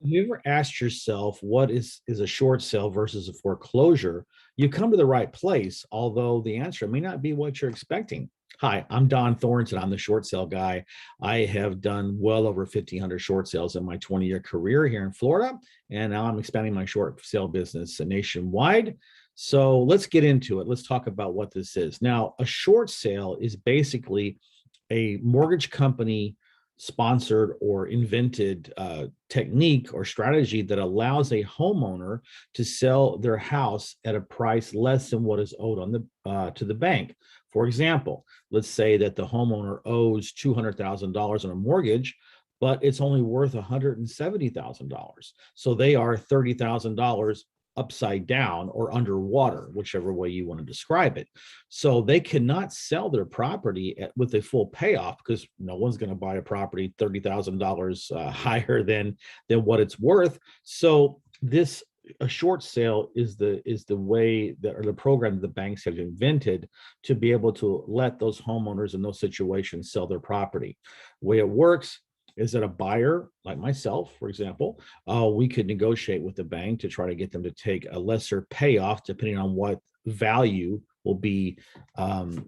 Have you ever asked yourself what is a short sale versus a foreclosure? You come to the right place, although the answer may not be what you're expecting. Hi, I'm Dohn Thornton. I'm the short sale guy. I have done well over 1,500 short sales in my 20-year career here in Florida, and now I'm expanding my short sale business nationwide. So let's get into it. Let's talk about what this is. Now, a short sale is basically a mortgage company sponsored or invented technique or strategy that allows a homeowner to sell their house at a price less than what is owed on the to the bank. For example, let's say that the homeowner owes $200,000 on a mortgage, but it's only worth $170,000. So they are $30,000 upside down or underwater, whichever way you want to describe it. So they cannot sell their property with a full payoff because no one's going to buy a property $30,000 higher than what it's worth. So this a short sale is the way that or the program that the banks have invented to be able to let those homeowners in those situations sell their property. The way it works is that a buyer like myself, for example, we could negotiate with the bank to try to get them to take a lesser payoff depending on what value will be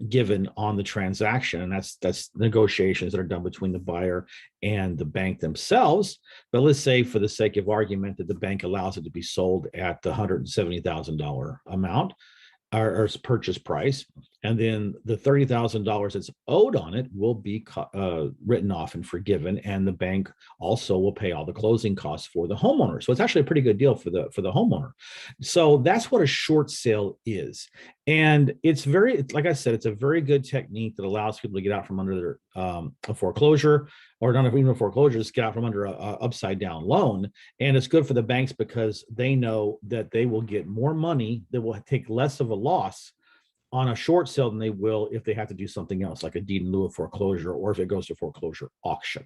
given on the transaction, and that's negotiations that are done between the buyer and the bank themselves. But let's say, for the sake of argument, that the bank allows it to be sold at the $170,000 amount or purchase price, and then the $30,000 that's owed on it will be written off and forgiven, and the bank also will pay all the closing costs for the homeowner. So it's actually a pretty good deal for the homeowner. So that's what a short sale is, and it's very, like I said, it's a very good technique that allows people to get out from under their a foreclosure, or not even a foreclosure, just get out from under a upside down loan. And it's good for the banks because they know that they will get more money, that will take less of a loss on a short sale than they will if they have to do something else, like a deed in lieu of foreclosure, or if it goes to foreclosure auction.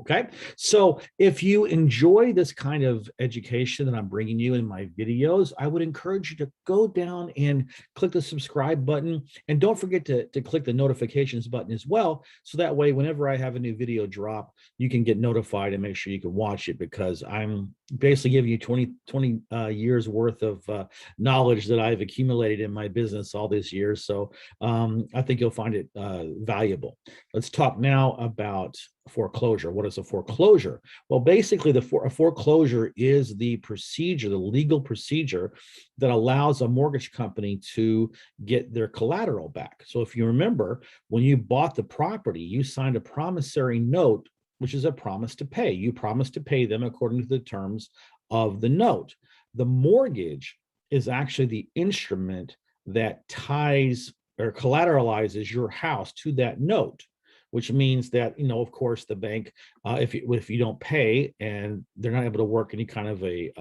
Okay. So if you enjoy this kind of education that I'm bringing you in my videos, I would encourage you to go down and click the subscribe button. And don't forget to click the notifications button as well. So that way, whenever I have a new video drop, you can get notified and make sure you can watch it, because I'm basically giving you 20 years worth of knowledge that I've accumulated in my business all these years. So I think you'll find it valuable. Let's talk now about foreclosure. What is a foreclosure? Well, basically, a foreclosure is the procedure, the legal procedure that allows a mortgage company to get their collateral back. So if you remember, when you bought the property, you signed a promissory note, which is a promise to pay. You promise to pay them according to the terms of the note. The mortgage is actually the instrument that ties or collateralizes your house to that note, which means that, of course, the bank, if you don't pay and they're not able to work any kind of a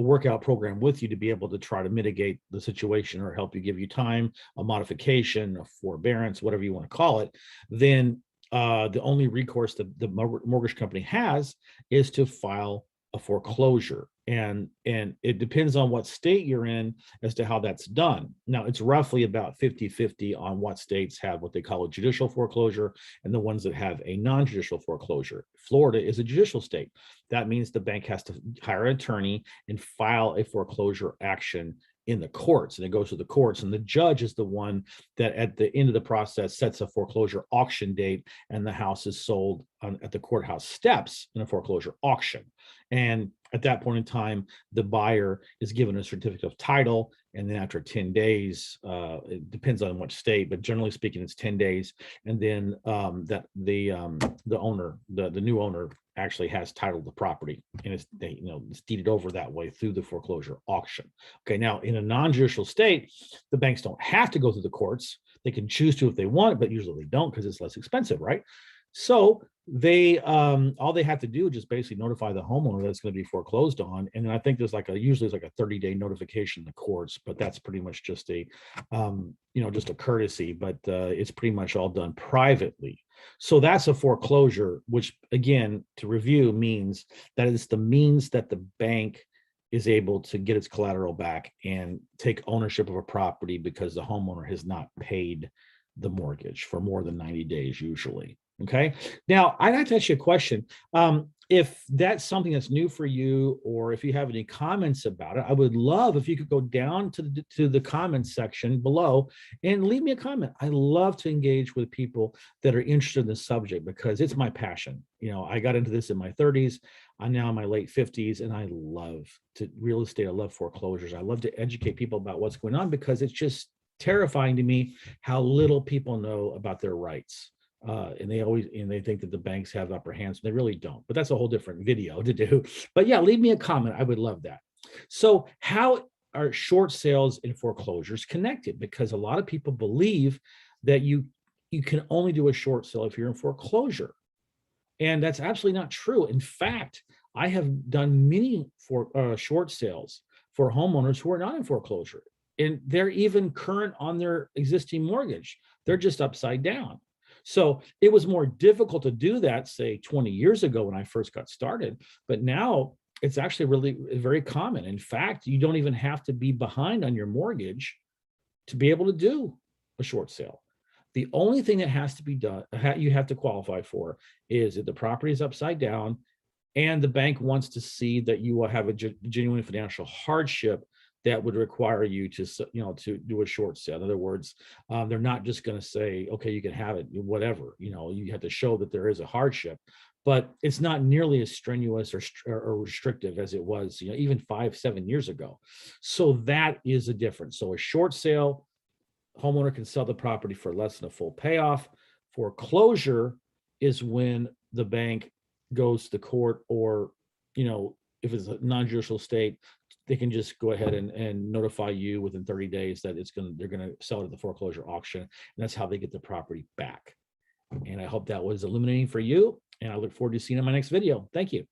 workout program with you to be able to try to mitigate the situation or help you, give you time, a modification, a forbearance, whatever you want to call it, then the only recourse the mortgage company has is to file a foreclosure. And it depends on what state you're in as to how that's done. Now, it's roughly about 50-50 on what states have what they call a judicial foreclosure and the ones that have a non-judicial foreclosure. Florida is a judicial state. That means the bank has to hire an attorney and file a foreclosure action in the courts, and it goes to the courts, and the judge is the one that at the end of the process sets a foreclosure auction date, and the house is sold at the courthouse steps in a foreclosure auction. And at that point in time, the buyer is given a certificate of title, and then after 10 days, it depends on what state, but generally speaking, it's 10 days, and then that the owner, the new owner, actually has title to the property, and it's deeded over that way through the foreclosure auction. Okay, now in a non-judicial state, the banks don't have to go through the courts. They can choose to if they want, but usually they don't because it's less expensive, right? So they all they have to do is just basically notify the homeowner that it's going to be foreclosed on, and then I think there's usually it's like a 30-day notification in the courts, but that's pretty much just a just a courtesy, but it's pretty much all done privately. So that's a foreclosure, which, again, to review, means that it's the means that the bank is able to get its collateral back and take ownership of a property because the homeowner has not paid the mortgage for more than 90 days usually. Okay. Now, I'd like to ask you a question. if that's something that's new for you, or if you have any comments about it, I would love if you could go down to the comments section below and leave me a comment. I love to engage with people that are interested in the subject because it's my passion. You know, I got into this in my 30s. I'm now in my late 50s, and I love to real estate. I love foreclosures. I love to educate people about what's going on because it's just terrifying to me how little people know about their rights. And they think that the banks have upper hands. They really don't, but that's a whole different video to do. But yeah, leave me a comment. I would love that. So how are short sales and foreclosures connected? Because a lot of people believe that you can only do a short sale if you're in foreclosure. And that's absolutely not true. In fact, I have done many short sales for homeowners who are not in foreclosure. And they're even current on their existing mortgage. They're just upside down. So it was more difficult to do that, say 20 years ago when I first got started. But now it's actually really very common. In fact, you don't even have to be behind on your mortgage to be able to do a short sale. The only thing that has to be done, you have to qualify for, is that the property is upside down and the bank wants to see that you will have a genuine financial hardship that would require you to, to do a short sale. In other words, they're not just going to say, okay, you can have it, whatever. You have to show that there is a hardship, but it's not nearly as strenuous or restrictive as it was, even 5-7 years ago. So that is a difference. So a short sale, homeowner can sell the property for less than a full payoff. Foreclosure is when the bank goes to court, or if it's a non-judicial state, they can just go ahead and notify you within 30 days that they're going to sell it at the foreclosure auction. And that's how they get the property back. And I hope that was illuminating for you. And I look forward to seeing you in my next video. Thank you.